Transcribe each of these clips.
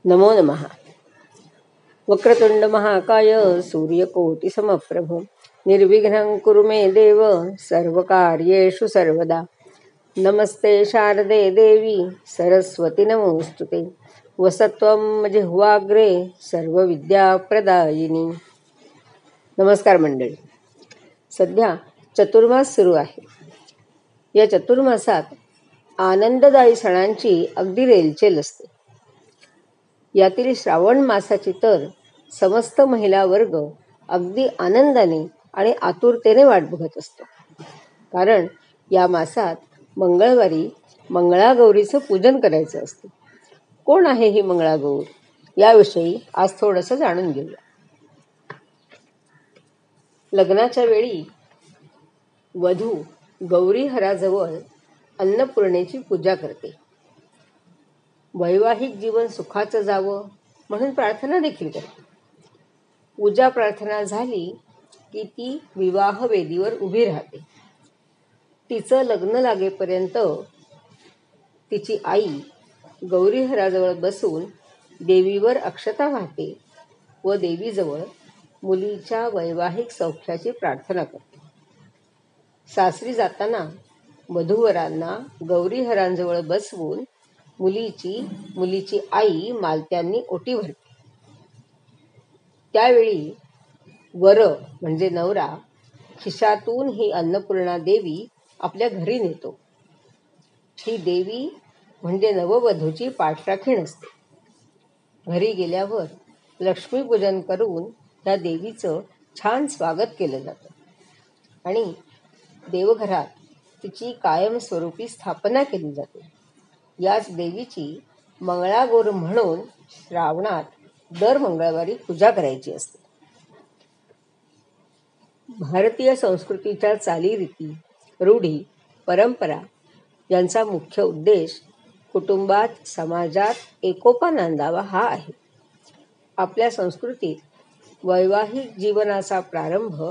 नमो नमः. वक्रतुंड महाकाय सूर्यकोटिसमप्रभ निर्विघ्नं कुरु मे देव सर्वकार्येषु सर्वदा. नमस्ते शारदे देवी सरस्वती नमोस्तुते. वसत्वं जिह्वाग्रे सर्वविद्याप्रदायिनी. नमस्कार मंडळी. सध्या चतुर्मास सुरू आहे. या चतुर्मासात आनंददायी सणांची अगदी रेलचेल असते. यातील श्रावण मासाची तर समस्त महिला वर्ग अगदी आनंदाने आणि आतुरतेने वाट बघत असतो. कारण या मासात मंगळवारी मंगळागौरीचं पूजन करायचं असतं. कोण आहे ही मंगळागौर याविषयी आज थोडंसं जाणून घेऊया. लग्नाच्या वेळी वधू गौरी हराजवळ अन्नपूर्णेची पूजा करते. वैवाहिक जीवन सुखाचं जावं म्हणून प्रार्थना देखील करते. पूजा प्रार्थना झाली की ती विवाह वेदीवर उभी राहते. तिचं लग्न लागेपर्यंत तिची आई गौरीहराजवळ बसून देवीवर अक्षता वाहते व देवीजवळ मुलीच्या वैवाहिक सौख्याची प्रार्थना करते. सासरी जाताना वधूवरांना गौरीहरांजवळ बसवून मुलीची आई मालत्यांनी ओटी भरते. त्यावेळी वर म्हणजे नवरा खिशातून ही अन्नपूर्णा देवी आपल्या घरी नेतो. ही देवी म्हणजे नववधूची पाठराखीण असते. घरी गेल्यावर लक्ष्मीपूजन करून त्या देवीचं छान स्वागत केलं जातं आणि देवघरात तिची कायमस्वरूपी स्थापना केली जाते. याच देवीची मंगळागौर म्हणून श्रावणात दर मंगळवारी पूजा करायची असते. भारतीय संस्कृतीच्या चालीरीती, रूढी, परंपरा यांचा मुख्य उद्देश कुटुंबात, समाजात एकोपा नांदावा हा आहे. आपल्या संस्कृतीत वैवाहिक जीवनाचा प्रारंभ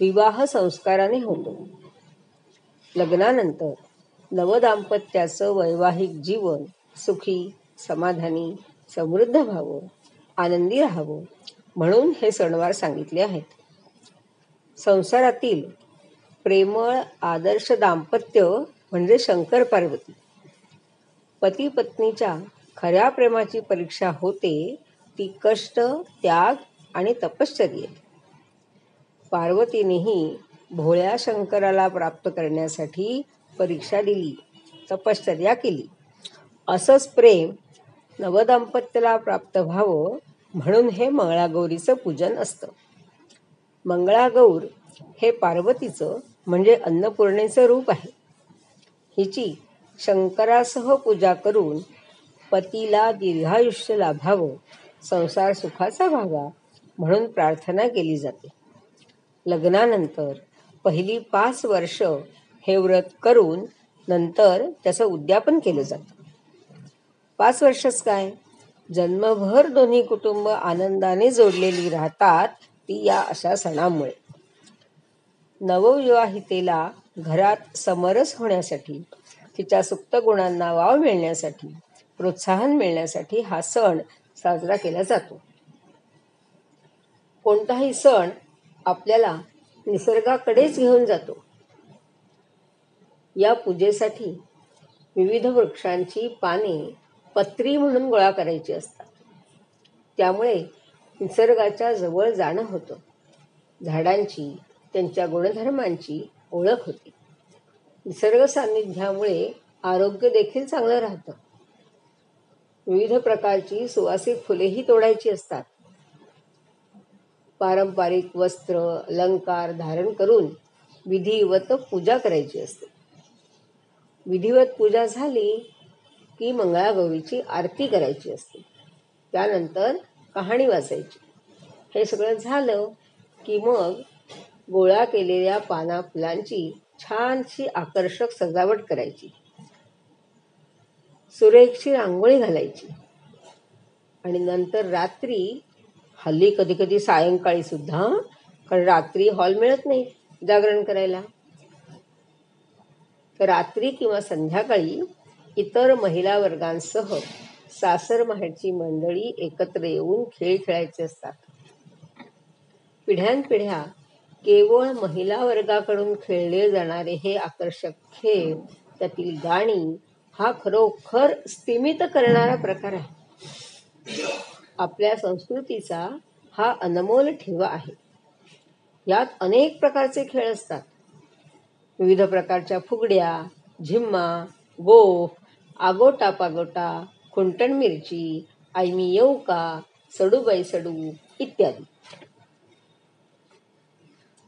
विवाह संस्काराने होतो. लग्नानंतर नवदाम्पत्याचं वैवाहिक जीवन सुखी, समाधानी, समृद्ध व्हावं, आनंदी राहावं म्हणून हे सणवार सांगितले आहेत. संसारातील प्रेमळ आदर्श दाम्पत्य म्हणजे शंकर पार्वती. पती पत्नीच्या खऱ्या प्रेमाची परीक्षा होते ती कष्ट, त्याग आणि तपश्चर्येत. पार्वतीनेही भोळ्या शंकराला प्राप्त करण्यासाठी परीक्षा दिली, तपश्चर्या केली. असंच प्रेम नवदाम्पत्याला प्राप्त व्हावं म्हणून हे मंगळागौरीचं पूजन असतं. मंगळागौर हे पार्वतीचं म्हणजे अन्नपूर्णेचं रूप आहे. हिची शंकरासह पूजा करून पतीला दीर्घायुष्य लाभावं, संसार सुखाचा व्हावा म्हणून प्रार्थना केली जाते. लग्नानंतर पहिली 5 वर्ष हे व्रत करून नंतर त्याचं उद्यापन केलं जातं. 5 वर्षच काय, जन्मभर दोन्ही कुटुंब आनंदाने जोडलेली राहतात ती या अशा सणामुळे. नवविवाहितेला घरात समरस होण्यासाठी, तिच्या सुप्त गुणांना वाव मिळण्यासाठी, प्रोत्साहन मिळण्यासाठी हा सण साजरा केला जातो. कोणताही सण आपल्याला निसर्गाकडेच घेऊन जातो. या पूजेसाठी विविध वृक्षांची पाने पत्री म्हणून गोळा करायची असतात. त्यामुळे निसर्गाच्या जवळ जाणं होतं. झाडांची, त्यांच्या गुणधर्मांची ओळख होते. निसर्ग सान्निध्यामुळे आरोग्य देखील चांगलं राहतं. विविध प्रकारची सुवासिक फुलेही तोडायची असतात. पारंपरिक वस्त्र, अलंकार धारण करून विधिवत पूजा करायची असते. विधिवत पूजा झाली की मंगळागौरीची आरती करायची असते. त्यानंतर कहाणी वाचायची. हे सगळं झालं की मग गोळा केलेल्या पाना फुलांची छानशी आकर्षक सजावट करायची. सुरेखची रांगोळी घालायची आणि नंतर रात्री, हल्ली कधी कधी सायंकाळी सुद्धा, कारण रात्री हॉल मिळत नाही जागरण करायला, तर रात्री किंवा संध्याकाळी इतर महिला वर्गांसह सासर माहेरची मंडळी एकत्र येऊन खेळ खेळायचे असतात. पिढ्यानपिढ्या केवळ महिला वर्गाकडून खेळले जाणारे हे आकर्षक खेळ, त्यातील गाणी हा खरोखर स्तिमित करणारा प्रकार आहे. आपल्या संस्कृतीचा हा अनमोल ठेवा आहे. यात अनेक प्रकारचे खेळ असतात. विविध प्रकारच्या फुगड्या, झिम्मा, गोफ, आगोटा पागोटा, खुंटण मिरची, आई मी येऊ का, सडूबाई सडू इत्यादी.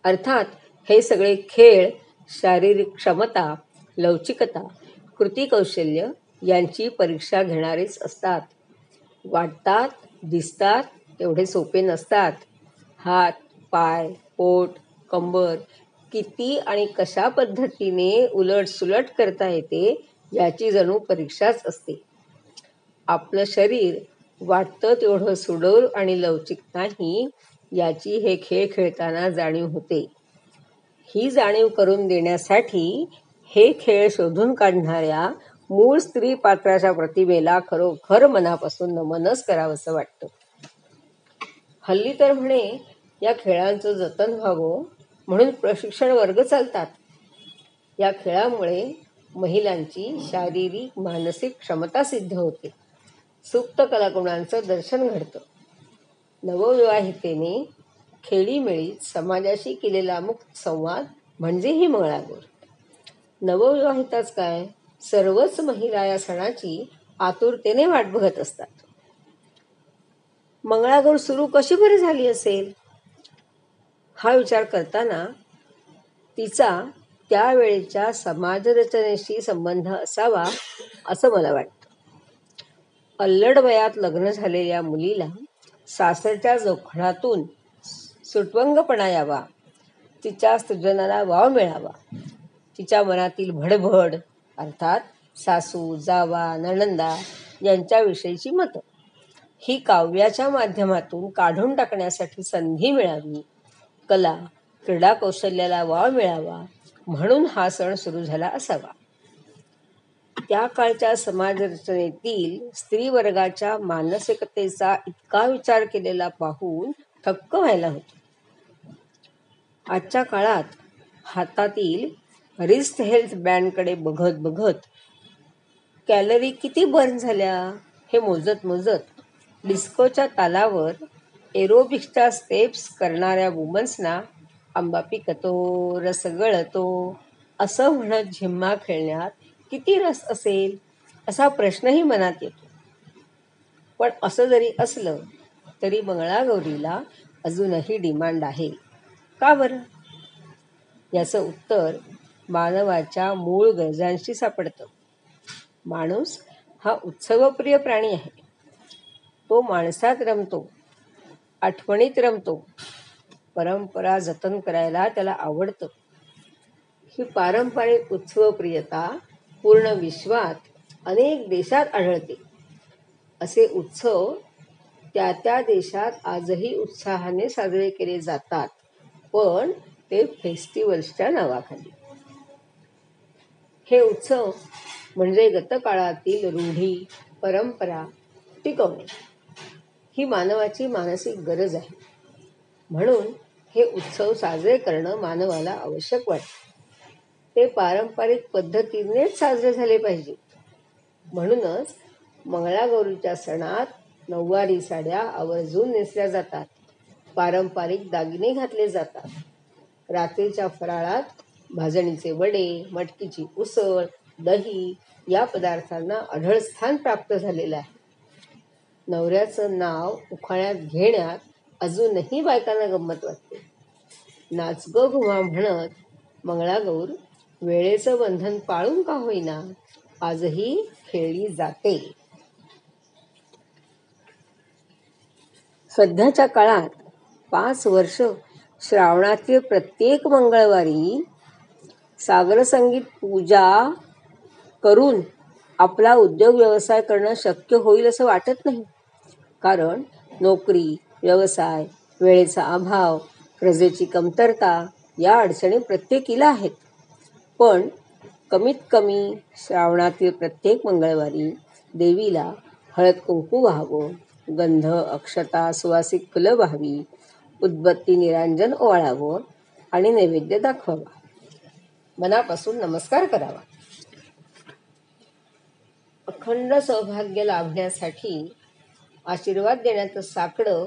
अर्थात हे सगळे खेळ शारीरिक क्षमता, लवचिकता, कृती कौशल्य यांची परीक्षा घेणारेच असतात. वाटतात, दिसतात तेवढे सोपे नसतात. हात, पाय, पोट, कंबर किती आणि कशा पद्धतीने उलटसुलट करता येते याची जणू परीक्षाच असते. आपलं शरीर वाटतं तेवढं सुडौल आणि लवचिक नाही याची हे खेळ खेळताना जाणीव होते. ही जाणीव करून देण्यासाठी हे खेळ शोधून काढणाऱ्या मूळ स्त्री पात्राच्या प्रतिमेला खरोखर मनापासून नमनच करावंसं वाटतं. हल्ली तर म्हणे या खेळांचं जतन व्हावं म्हणून प्रशिक्षण वर्ग चालतात. या खेळामुळे महिलांची शारीरिक मानसिक क्षमता सिद्ध होते. सुप्त कलागुणांचं दर्शन घडतं. नवविवाहितेने खेळीमेळीत समाजाशी केलेला मुक्त संवाद म्हणजे ही मंगळागौर. नवविवाहिताच काय, सर्वच महिला या सणाची आतुरतेने वाट बघत असतात. मंगळागौर सुरू कशी बरी झाली असेल हा विचार करताना तिचा त्यावेळेच्या समाजरचनेशी संबंध असावा असं मला वाटतं. अल्लड वयात लग्न झालेल्या मुलीला सासरच्या जोखडातून सुटवंगपणा यावा, तिच्या सृजनाला वाव मिळावा, तिच्या मनातील भडभड अर्थात सासू, जावा, नणंदा यांच्याविषयीची मतं ही काव्याच्या माध्यमातून काढून टाकण्यासाठी संधी मिळावी, कला, क्रीडा कौशल्याला वाव मिळावा म्हणून हा सण सुरू झाला असावा. त्या काळच्या समाजरचनेतील स्त्रीवर्गाच्या मानसिकतेचा इतका विचार केलेला पाहून थक्क व्हायला होतं. आजच्या काळात हातातील रिस्ट हेल्थ बँडकडे बघत बघत कॅलरी किती बर्न झाल्या हे मोजत मोजत डिस्कोच्या तालावर एरोबिक्सच्या स्टेप्स करणाऱ्या वुमन्सना आंबा पिकतो, रस गळतो असं म्हणत झिम्मा खेळण्यात किती रस असेल असा प्रश्नही मनात येतो. पण असं जरी असलं तरी मंगळागौरीला अजूनही डिमांड आहे. का बरं? याचं उत्तर मानवाच्या मूळ गरजांशी सापडतं. माणूस हा उत्सवप्रिय प्राणी आहे. तो माणसात रमतो, आठवणीत रमतो, परंपरा जतन करायला त्याला आवडतं. ही पारंपरिक उत्सवप्रियता पूर्ण विश्वात अनेक देशात आढळते. असे उत्सव त्या त्या देशात आजही उत्साहाने साजरे केले जातात, पण ते फेस्टिवल्सच्या नावाखाली. हे उत्सव म्हणजे गतकाळातील रूढी, परंपरा टिकवणे ही मानवाची मानसिक गरज आहे. म्हणून हे उत्सव साजरे करणं मानवाला आवश्यक वाटतं. ते पारंपरिक पद्धतीनेच साजरे झाले पाहिजे. म्हणूनच मंगळागौरीच्या सणात नऊवारी साड्या आवर्जून नेसल्या जातात, पारंपरिक दागिने घातले जातात. रात्रीच्या फराळात भाजणीचे वडे, मटकीची उसळ, दही या पदार्थांना अढळ स्थान प्राप्त झालेलं आहे. नवऱ्याचं नाव उखाण्यात घेण्यात अजूनही बायकांना गंमत वाटते. नाच ग घुमा म्हणत मंगळागौर वेळेचं बंधन पाळून का होईना आजही खेळली जाते. सध्याच्या काळात 5 वर्ष श्रावणातील प्रत्येक मंगळवारी सागरसंगीत पूजा करून आपला उद्योग व्यवसाय करणं शक्य होईल असं वाटत नाही. कारण नोकरी, व्यवसाय, वेळेचा अभाव, प्रजेची कमतरता या अडचणी प्रत्येकीला आहेत. पण कमीत कमी श्रावणातील प्रत्येक मंगळवारी देवीला हळद कुंकू व्हावं, गंध अक्षता सुवासिक फुलं व्हावी, उदबत्ती निरांजन ओवाळावं आणि नैवेद्य दाखवावा. मनापासून नमस्कार करावा. अखंड सौभाग्य लाभण्यासाठी आशीर्वाद देण्याचं साकडं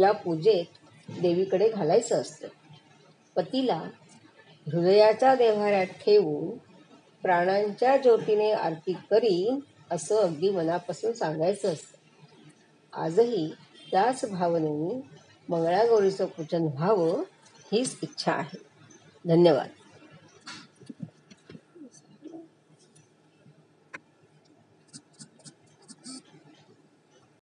या पूजेत देवीकडे घालायचं असतं. पतीला हृदयाच्या देव्हाऱ्यात ठेवून प्राणांच्या ज्योतीने आरती करीन असं अगदी मनापासून सांगायचं असतं. आजही त्याच भावनेने मंगळागौरीचं पूजन व्हावं हीच इच्छा आहे. धन्यवाद.